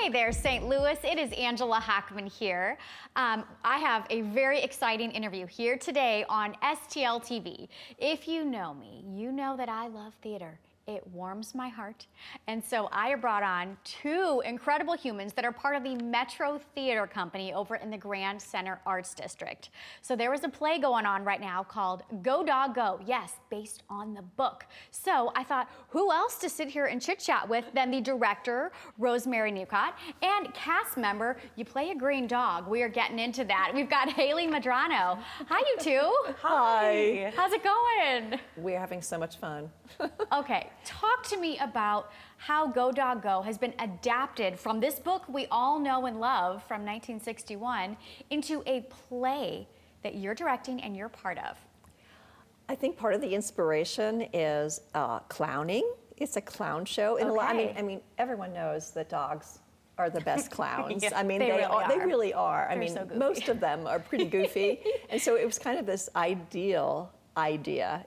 Hey there, St. Louis. It is Angela Hochman here. I have a very exciting interview here today on STL TV. If you know me, you know that I love theater. It warms my heart. And so I have brought on two incredible humans that are part of the Metro Theater Company over in the Grand Center Arts District. So there is a play going on right now called Go Dog Go. Yes, based on the book. So I thought, who else to sit here and chit chat with than the director, Rosemary Newcott, and cast member, you play a green dog. We are getting into that. We've got Hailey Medrano. Hi, you two. Hi. How's it going? We're having so much fun. Okay, talk to me about how Go Dog Go has been adapted from this book we all know and love from 1961 into a play that you're directing and you're part of. I think part of the inspiration is clowning. It's a clown show. In Okay. I mean, everyone knows that dogs are the best clowns. Yeah, I mean, they really are. I They're mean, so goofy. most of them are pretty goofy. And so it was kind of this idea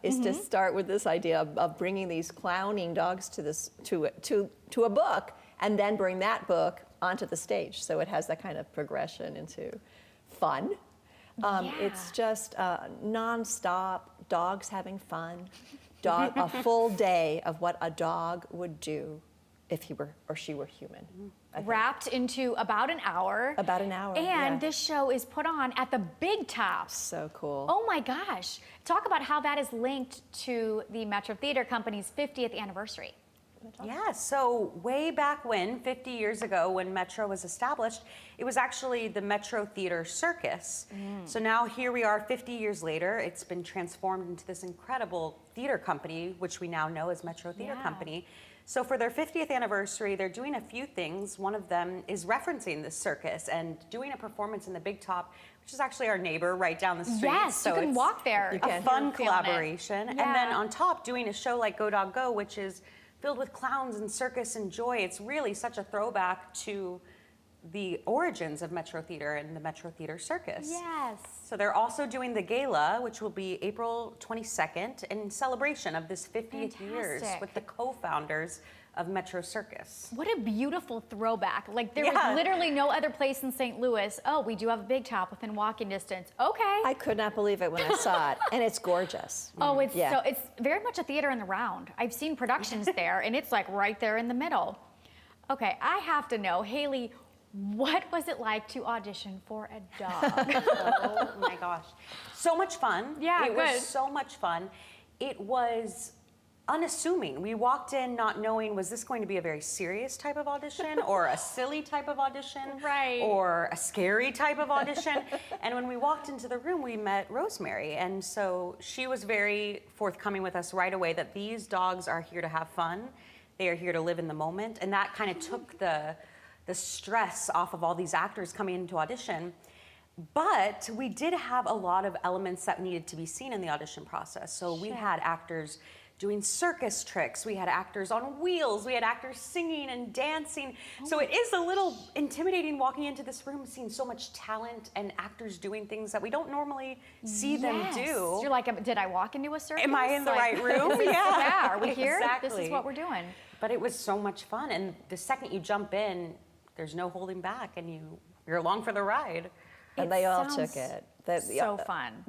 is to start with this idea of bringing these clowning dogs to a book, and then bring that book onto the stage. So it has that kind of progression into fun. It's just nonstop dogs having fun, a full day of what a dog would do if he were or she were human. Wrapped into about an hour. About an hour. And yeah. this show is put on at the Big Top. So cool. Oh my gosh. Talk about how that is linked to the Metro Theater Company's 50th anniversary. Yeah, so way back when, 50 years ago, when Metro was established, it was actually the Metro Theater Circus. So now here we are 50 years later. It's been transformed into this incredible theater company, which we now know as Metro Theater Company. So for their 50th anniversary, they're doing a few things. One of them is referencing this circus and doing a performance in the Big Top, which is actually our neighbor right down the street. Yes, so you can it's walk there. a fun collaboration. And then Yeah. on top, doing a show like Go Dog Go, which is filled with clowns and circus and joy. It's really such a throwback to the origins of Metro Theater and the Metro Theater Circus. Yes. So they're also doing the gala, which will be April 22nd, in celebration of this 50th years Fantastic. with the co-founders of Metro Circus. What a beautiful throwback. Like there was literally no other place in St. Louis. Oh, we do have a Big Top within walking distance. Okay. I could not believe it when I saw it, and it's gorgeous. Oh, it's it's very much a theater in the round. I've seen productions there, and it's like right there in the middle. Okay, I have to know, Hailey, what was it like to audition for a dog? Oh my gosh. So much fun. Yeah, it good. was so much fun. It was unassuming. We walked in not knowing, was this going to be a very serious type of audition or a silly type of audition? Right. Or a scary type of audition? And when we walked into the room, we met Rosemary. And so she was very forthcoming with us right away that these dogs are here to have fun. They are here to live in the moment. And that kind of took the stress off of all these actors coming into audition. But we did have a lot of elements that needed to be seen in the audition process. So we had actors doing circus tricks, we had actors on wheels, we had actors singing and dancing. So it is a little intimidating walking into this room, seeing so much talent and actors doing things that we don't normally see them do. You're like, did I walk into a circus? Am I in the right room? This is, yeah, are we here? Exactly. This is what we're doing. But it was so much fun, and the second you jump in, there's no holding back, and you're along for the ride. And they all took it. So fun.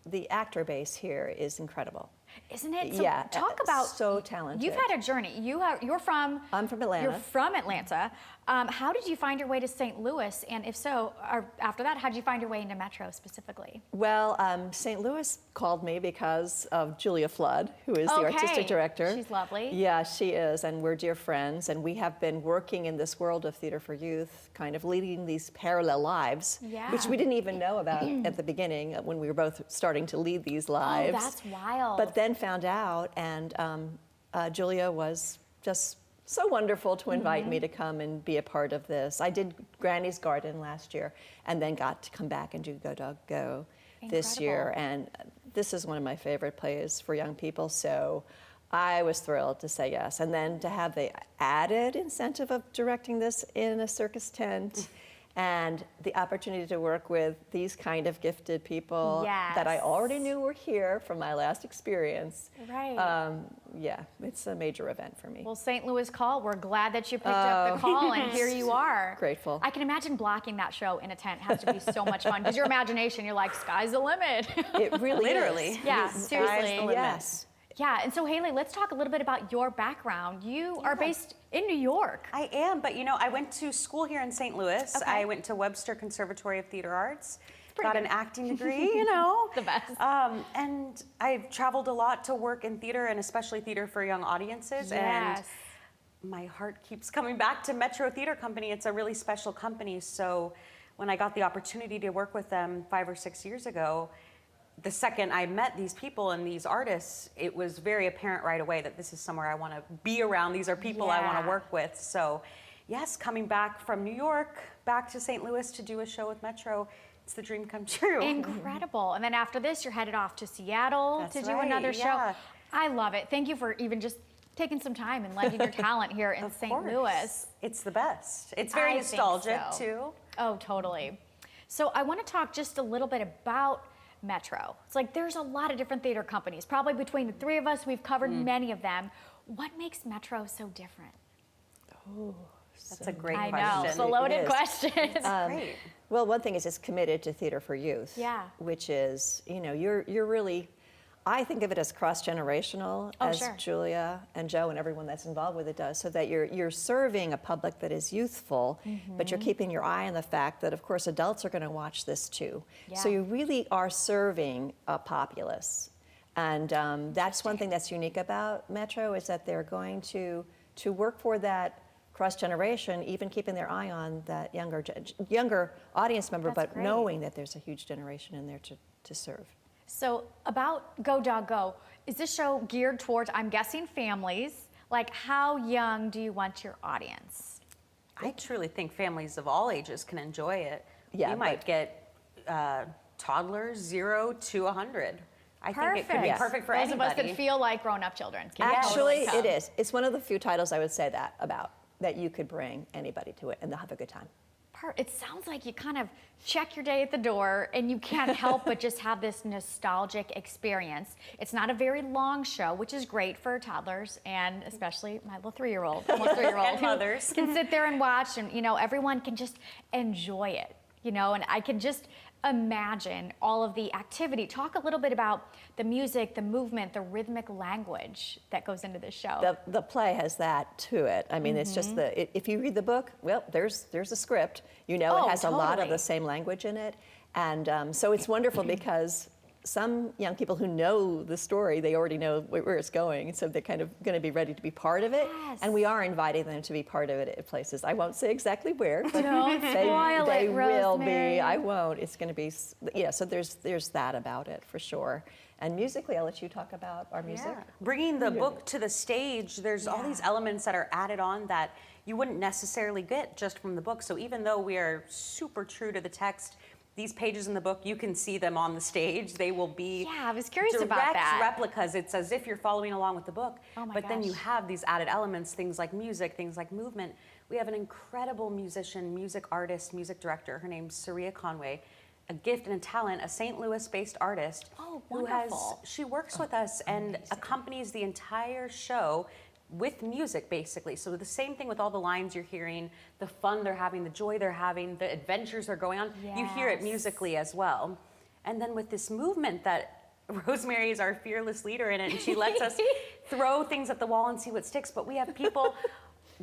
The actor base here is incredible. Isn't it? So Yeah, talk about so talented. You've had a journey. You're from. I'm from Atlanta. You're from Atlanta. How did you find your way to St. Louis? And if so, or after that, how did you find your way into Metro specifically? Well, St. Louis called me because of Julia Flood, who is the artistic director. She's lovely. Yeah, she is, and we're dear friends. And we have been working in this world of theater for youth, kind of leading these parallel lives, which we didn't even know about at the beginning when we were both starting to lead these lives. Oh, that's wild. But then found out, and Julia was just so wonderful to invite me to come and be a part of this. I did Granny's Garden last year, and then got to come back and do Go Dog Go this year. And this is one of my favorite plays for young people, so I was thrilled to say yes. And then to have the added incentive of directing this in a circus tent And the opportunity to work with these kind of gifted people that I already knew were here from my last experience. Right. Yeah, it's a major event for me. Well, St. Louis Call, we're glad that you picked up the call, and here you are. Grateful. I can imagine blocking that show in a tent has to be so much fun, because your imagination, you're like, sky's the limit. It really Literally. is. Yeah, Sky's the seriously. limit. Yes. Yeah, and so Hailey, let's talk a little bit about your background. You are based in New York. I am, but I went to school here in St. Louis. Okay. I went to Webster Conservatory of Theater Arts, Pretty got good. an acting degree, The best. And I've traveled a lot to work in theater, and especially theater for young audiences. Yes. And my heart keeps coming back to Metro Theater Company. It's a really special company. So when I got the opportunity to work with them 5 or 6 years ago, the second I met these people and these artists, it was very apparent right away that this is somewhere I want to be around. These are people I want to work with. So yes, coming back from New York, back to St. Louis to do a show with Metro, it's the dream come true. Incredible. And then after this, you're headed off to Seattle That's to do right, another show. yeah. I love it. Thank you for even just taking some time and lending your talent here in St. course. Louis. It's the best. It's very I think nostalgic so. too. Oh, totally. So I want to talk just a little bit about Metro. It's like there's a lot of different theater companies. Probably between the three of us, we've covered many of them. What makes Metro so different? That's a great I question. know, it's a It loaded is. question. Great. Well, one thing is it's committed to theater for youth. Yeah. Which is, you're really, I think of it as cross-generational, Oh, as sure. Julia and Joe and everyone that's involved with it does, so that you're serving a public that is youthful, but you're keeping your eye on the fact that, of course, adults are going to watch this too. So Yeah. you really are serving a populace. And that's one thing that's unique about Metro, is that they're going to work for that cross-generation, even keeping their eye on that younger audience member, That's but great. knowing that there's a huge generation in there to serve. So about Go Dog Go, is this show geared towards, I'm guessing, families? Like, how young do you want your audience? I truly think families of all ages can enjoy it. Yeah, you might but- get toddlers 0 to 100. I think it could be Perfect. perfect for Those of us anybody. that feel like grown-up children. can Actually, totally it come. is. It's one of the few titles I would say that about, that you could bring anybody to it and they'll have a good time. It sounds like you kind of check your day at the door and you can't help but just have this nostalgic experience. It's not a very long show, which is great for toddlers and especially my little 3-year-old, almost 3-year-old, And mothers. who can sit there and watch, and everyone can just enjoy it. And I can just imagine all of the activity. Talk a little bit about the music, the movement, the rhythmic language that goes into this show. The play has that to it. I mean, it's just if you read the book, well, there's a script. Oh, It has a lot of totally. the same language in it. And so it's wonderful because some young people who know the story, they already know where it's going. So they're kind of going to be ready to be part of it. Yes. And we are inviting them to be part of it at places. I won't say exactly where, but Don't spoil they it, will Rosemary. be. I won't. It's going to be, so there's that about it for sure. And musically, I'll let you talk about our music. Yeah. Bringing the book to the stage, there's all these elements that are added on that you wouldn't necessarily get just from the book. So even though we are super true to the text, these pages in the book, you can see them on the stage. They will be Yeah, I was curious direct about that. replicas. It's as if you're following along with the book. Oh my but then you gosh. have these added elements, things like music, things like movement. We have an incredible musician, music artist, music director. Her name's Saria Conway, a gift and a talent, a St. Louis-based artist Oh, who wonderful. she works with us and accompanies the entire show with music, basically. So the same thing with all the lines you're hearing, the fun they're having, the joy they're having, the adventures they're going on. You hear it Yes. musically as well. And then with this movement that Rosemary is our fearless leader in it, and she lets us throw things at the wall and see what sticks. But we have people,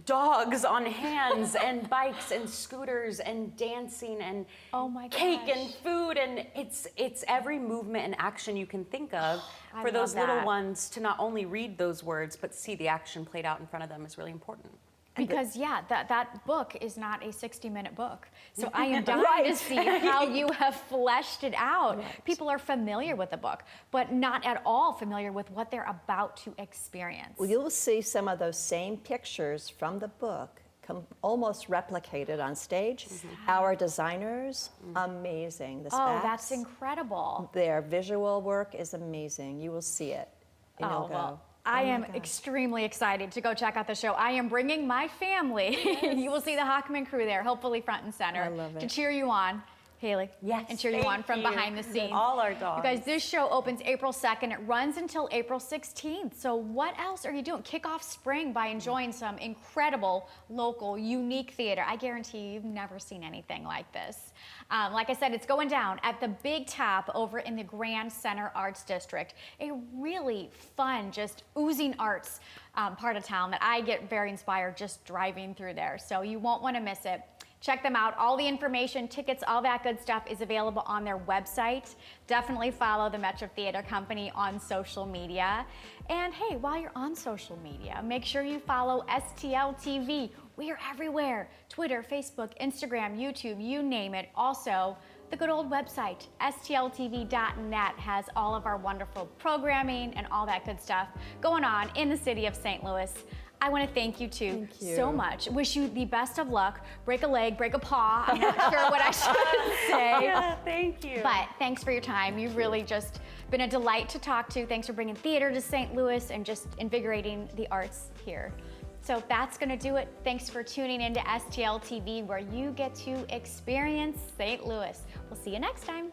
dogs on hands, and bikes and scooters and dancing and Oh my cake gosh. and food, and it's every movement and action you can think of. I For those love little that. ones to not only read those words but see the action played out in front of them is really important. Because that book is not a 60-minute book. So I am dying to Right. see how you have fleshed it out. People are familiar with the book, but not at all familiar with what they're about to experience. Well, you'll see some of those same pictures from the book almost replicated on stage. Our designers, amazing. The Oh, specs, that's incredible. their visual work is amazing. You will see it, and Oh, you'll go, well, I am extremely excited to go check out the show. I am bringing my family. You will see the Hochman crew there, hopefully front and center, I love it. to cheer you on. Hailey, Yes, and cheer you on from behind the scenes. All our dogs. You guys, this show opens April 2nd. It runs until April 16th. So what else are you doing? Kick off spring by enjoying some incredible, local, unique theater. I guarantee you've never seen anything like this. Like I said, it's going down at the Big Tap over in the Grand Center Arts District. A really fun, just oozing arts part of town that I get very inspired just driving through there. So you won't want to miss it. Check them out. All the information, tickets, all that good stuff is available on their website. Definitely follow the Metro Theater Company on social media. And hey, while you're on social media, make sure you follow STL TV. We are everywhere. Twitter, Facebook, Instagram, YouTube, you name it. Also, the good old website, stltv.net, has all of our wonderful programming and all that good stuff going on in the city of St. Louis. I want to thank you two so much. Wish you the best of luck. Break a leg, break a paw. I'm not sure what I should say. Yeah, thank you. But thanks for your time. You've really just been a delight to talk to. Thanks for bringing theater to St. Louis and just invigorating the arts here. So that's going to do it. Thanks for tuning into STL TV, where you get to experience St. Louis. We'll see you next time.